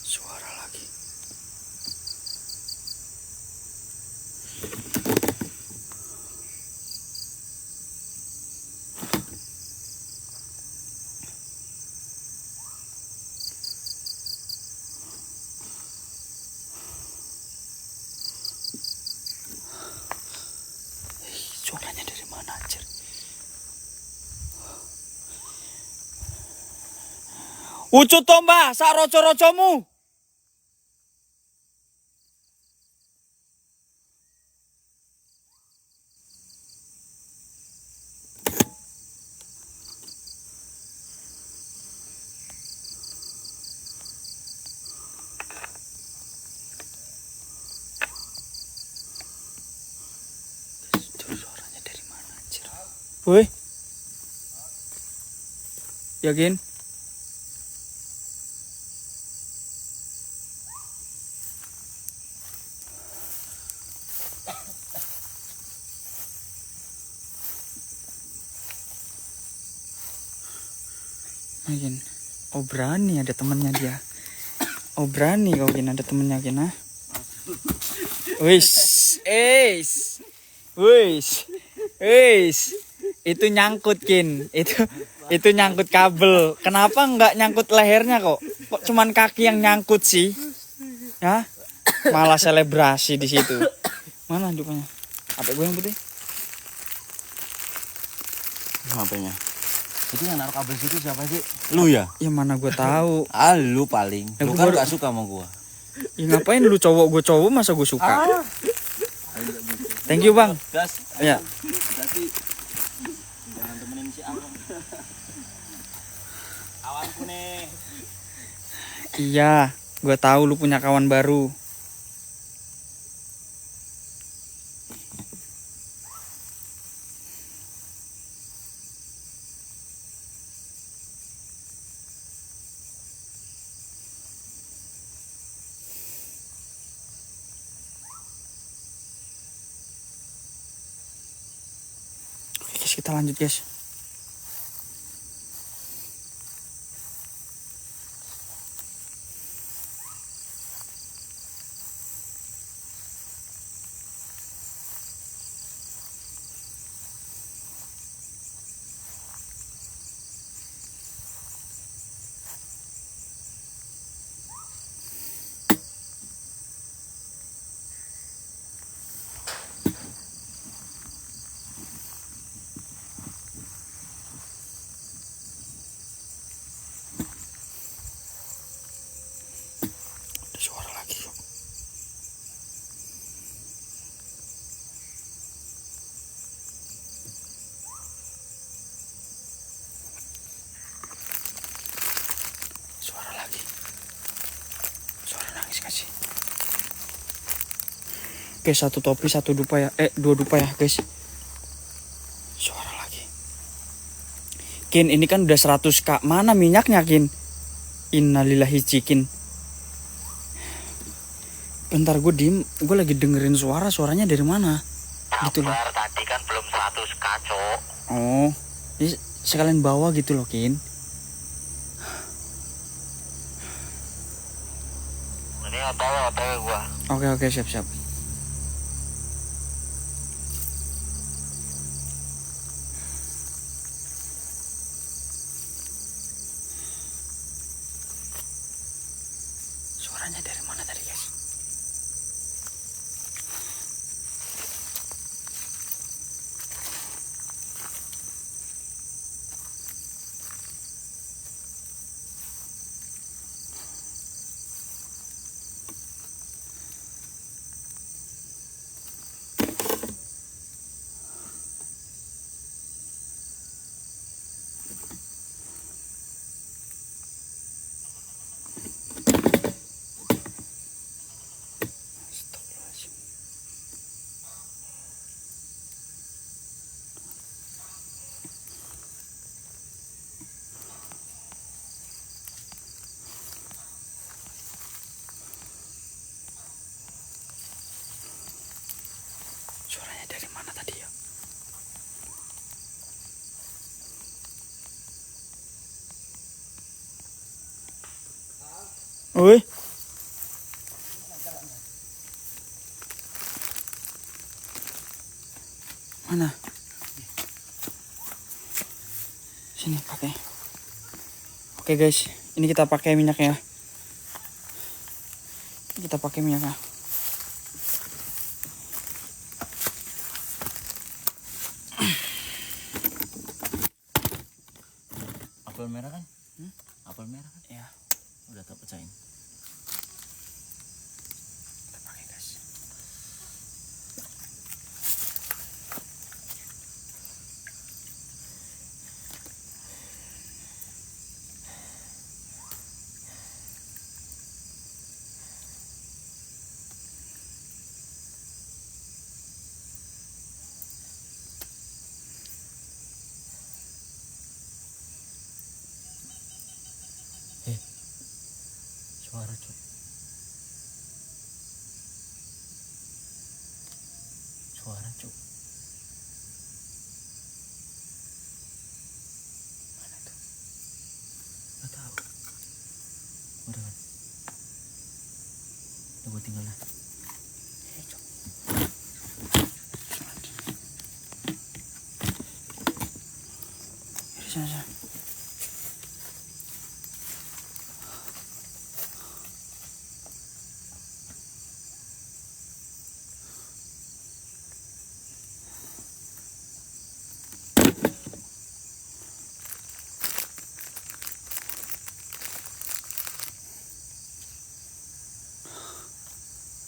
Suara lagi. Suaranya dari mana, anjir? Ucut tomba, sak roco-rocomu. Suaranya dari mana, anjir? Woi. Yakin? Kin. Oh berani ada temennya dia. Oh berani kau Kin ada temennya Kin ah. Wis. Itu nyangkut Kin. Itu nyangkut kabel. Kenapa nggak nyangkut lehernya kok? Kok cuman kaki yang nyangkut sih? Ya? Malah selebrasi di situ. Mana handuknya? HP gue yang putih? HP-nya. Itu yang naruh kabel situ siapa sih? Lu ya? Ya mana gue tahu. Lu paling. Lu kan gak suka sama gua. Ya ngapain lu cowok, gue cowok masa gue suka. Thank you bang. Gas. Ya. Berarti jangan temenin si Abang. Kawanku nih. Iya, gue tahu lu punya kawan baru. Oke guys, kita lanjut guys. Ada suara lagi yuk. Suara lagi. Suara nangis gak sih? Oke, satu topi, satu dupa ya. Dua dupa ya guys. Suara lagi. Kin, ini kan udah 100k. Mana minyaknya Kin? Innalillahi Kin. Bentar gue diem. Gue lagi dengerin suaranya dari mana? Gitu loh. Sabar, tadi kan belum 100 kacau. Oh, ini sekalian bawa gitu loh Kin. Ini OTW gua. Oke, siap. Suaranya dari mana tadi guys? Astagfirullahaladzim. Suaranya dari mana tadi ya? Oi. Mana? Sini pakai. Oke guys, ini kita pakai minyaknya. Kita pakai minyaknya. Apel merah kan? Apel merah kan? Ya, Udah tak pecahin. kita pakai guys. Suara cuk. Suara cuk. Mana tuh? Gak tahu. Udah kan. Udah gue tinggal lah. Sana.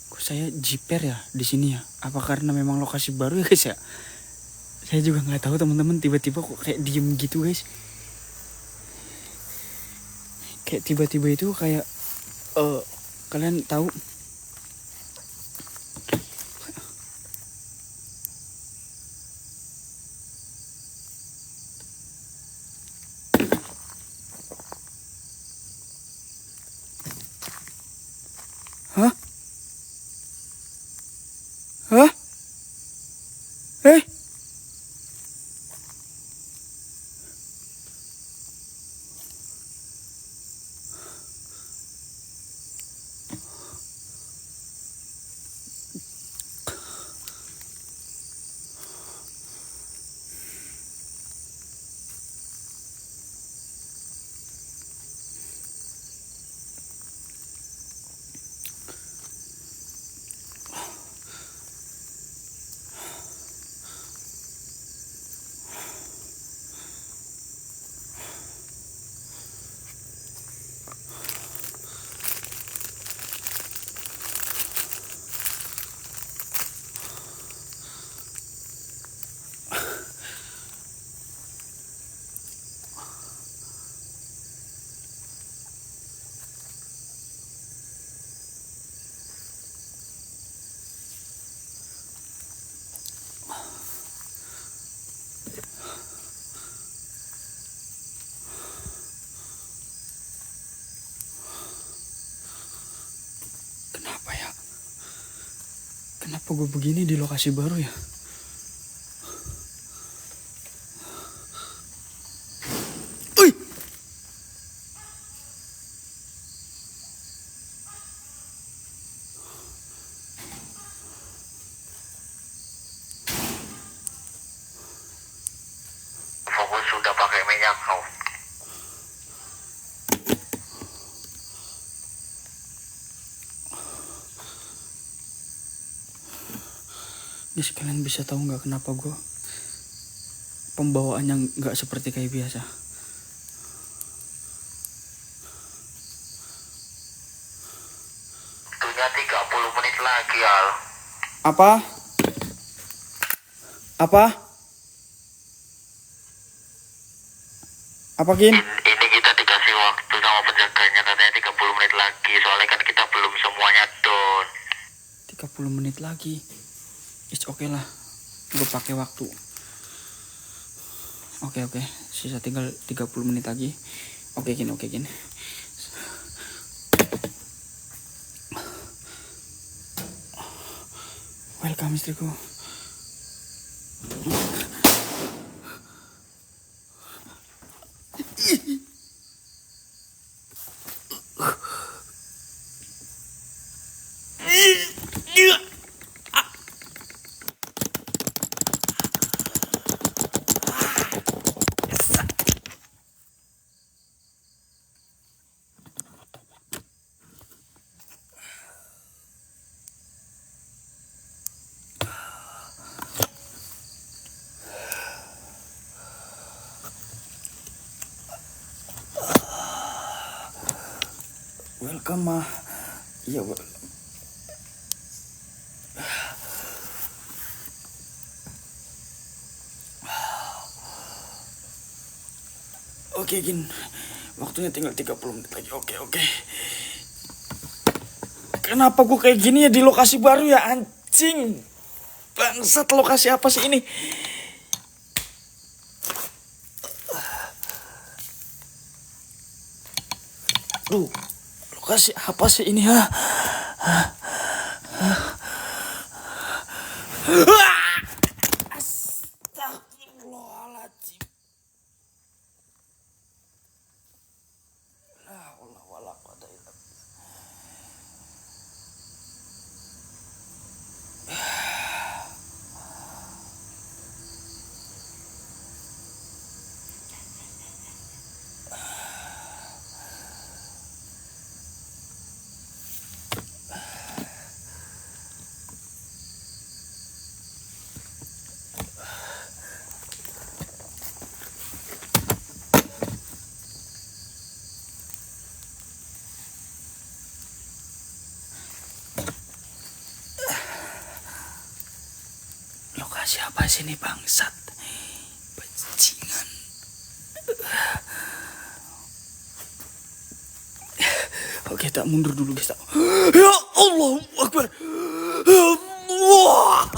Kok saya jiper ya di sini ya? Apa karena memang lokasi baru ya guys ya? Saya juga nggak tahu teman-teman, tiba-tiba kok kayak diem gitu guys. Kayak tiba-tiba itu kayak kalian tahu hah? Hah? Kenapa ya? Kenapa gue begini di lokasi baru ya? Uy! Fokus sudah pakai minyak kau. Guys, kalian bisa tahu nggak kenapa gue pembawaannya nggak seperti kayak biasa? Waktunya 30 menit lagi, Al. Apa? Apa? Apa Kin? Ini kita dikasih waktu sama penjaganya, katanya 30 menit lagi. Soalnya kan kita belum semuanya done. 30 menit lagi. It's okay lah, gue pakai waktu. Oke, sisa tinggal 30 menit lagi. Oke Kin. Welcome istriku. Welcome mah. Iya, Oke Gin, waktunya tinggal 30 menit lagi. Oke. Kenapa gue kayak gini ya di lokasi baru ya, anjing? Bangsat, lokasi apa sih ini? Duh, lokasi apa sih ini ha? Astagfirullahaladzim. Siapa sih ini bangsat? Bajingan. Oke, tak mundur dulu guys. Ya Allah Akbar. Allah.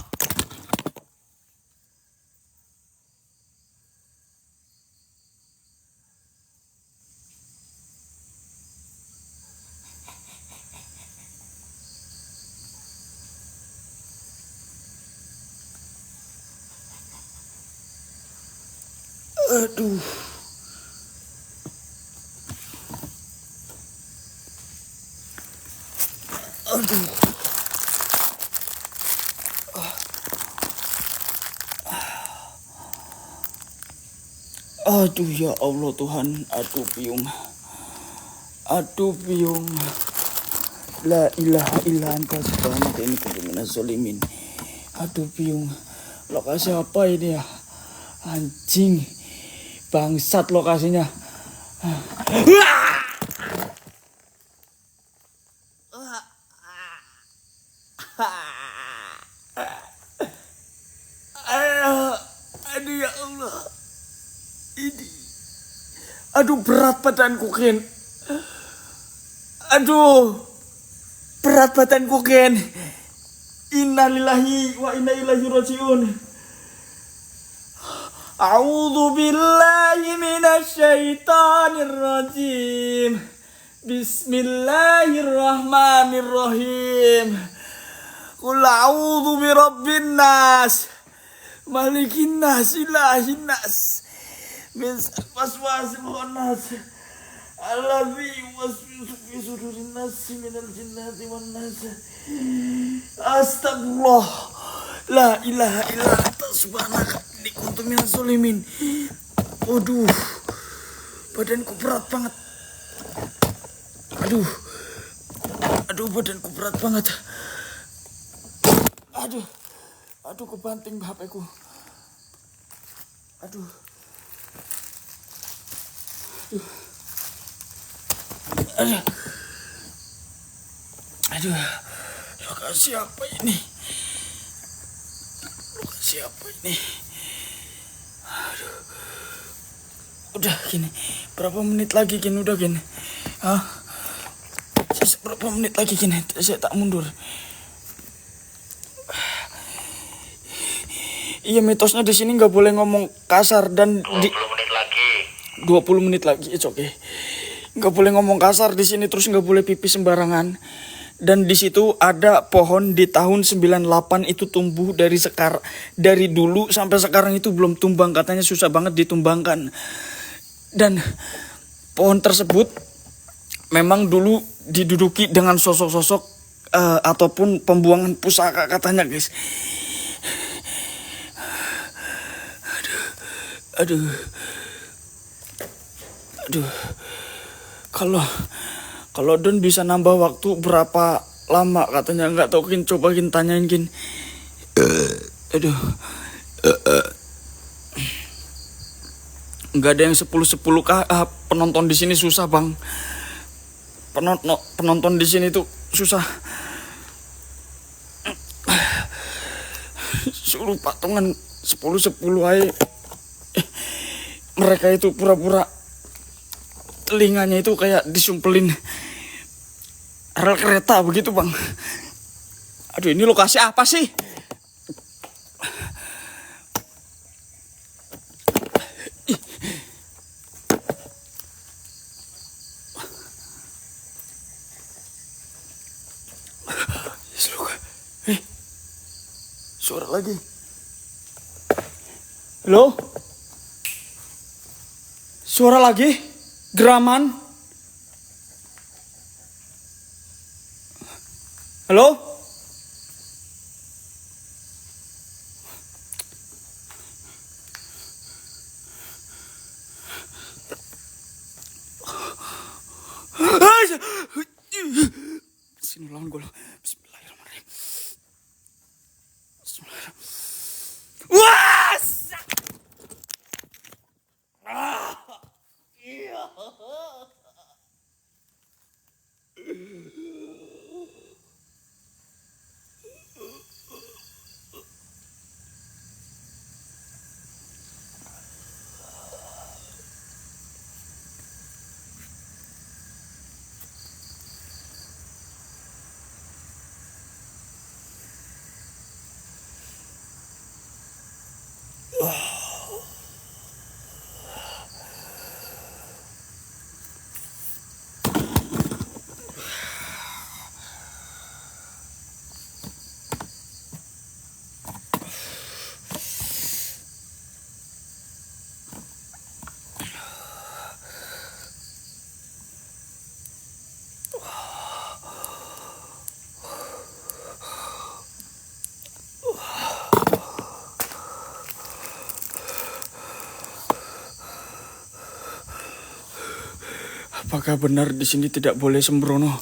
Aduh. Aduh. Aduh ya Allah Tuhan. Aduh piung. Aduh piung. La ilaha illa anta subhanaka inni kuntu minaz zalimin. Aduh piung. Lokasi apa ini ya? Anjing. Bangsat lokasinya. Aduh ya Allah. Ini. Aduh berat badanku Ken. Aduh. Berat badanku Ken. Innalillahi wa inna ilaihi rajiun. A'udzu billahi minasy syaithanir rajim. Bismillahirrahmanirrahim. Qul a'udzu birabbin nas, malikin nas, ilahin nas, min waswasil khannas, alladzi yuwaswisu fi sudurin nas minal jinnati wan nas. Astagfirullah. La ilaha illa anta subhanaka inni kuntu minaz zalimin. Waduh. Badanku berat banget. Aduh. Aduh badanku berat banget. Aduh. Aduh kebanting HP-ku. Aduh. Aduh. Aduh. Lokasi apa ini? Lokasi apa ini? Aduh. Udah gini. Berapa menit lagi gini udah gini? Hah? Berapa menit lagi gini? Saya tak mundur. Iya mitosnya di sini nggak boleh ngomong kasar dan 20 menit lagi. 20 menit lagi, it's okay. Nggak boleh ngomong kasar di sini, terus nggak boleh pipis sembarangan. Dan di situ ada pohon di tahun 98 itu tumbuh dari dulu sampai sekarang itu belum tumbang, katanya susah banget ditumbangkan. Dan pohon tersebut memang dulu diduduki dengan sosok-sosok ataupun pembuangan pusaka katanya guys. Aduh. Kalau Don bisa nambah waktu berapa lama katanya, nggak tahu Kin, coba Kin tanyain Kin. Aduh. Nggak ada yang 10-10 kah? Penonton di sini susah bang. Penonton di sini tuh susah. Suruh patungan 10-10 aja. Mereka itu pura-pura telinganya itu kayak disumpelin rel kereta begitu bang. Aduh ini lokasi apa sih? Suara lagi. Halo? Suara lagi? Geraman? Halo? Sini lawan gue. Bismillahirrahmanirrahim. Bismillahirrahmanirrahim. Wah! Apakah benar di sini tidak boleh sembrono?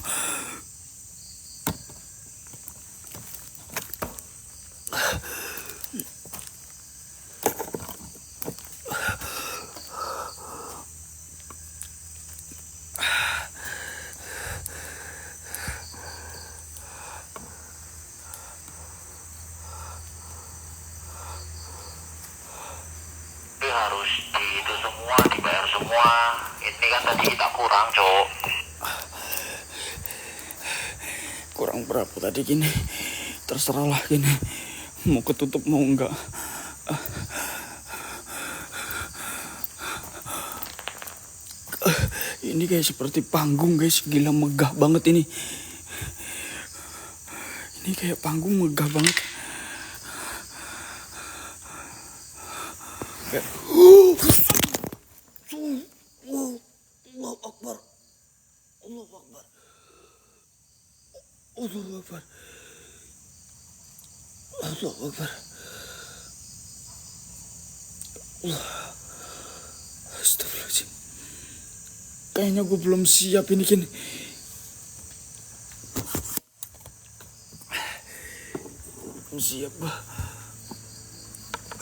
Tapi harus di itu semua, dibayar semua. Ini kan tadi kita kurang, Cok. Kurang berapa tadi gini? Terserahlah gini. Mau ketutup mau enggak. Ini kayak seperti panggung guys. Gila megah banget ini. Ini kayak panggung megah banget. Kayak Allah Akbar. Allah Akbar. Allah Akbar. Allah Akbar. Allah. Astagfirullahaladzim. Kayaknya gue belum siap ini Kin. Belum siap bah.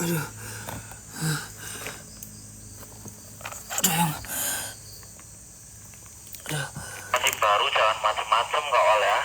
Aduh. Sayang. Masih baru, jangan macem-macem kau ya.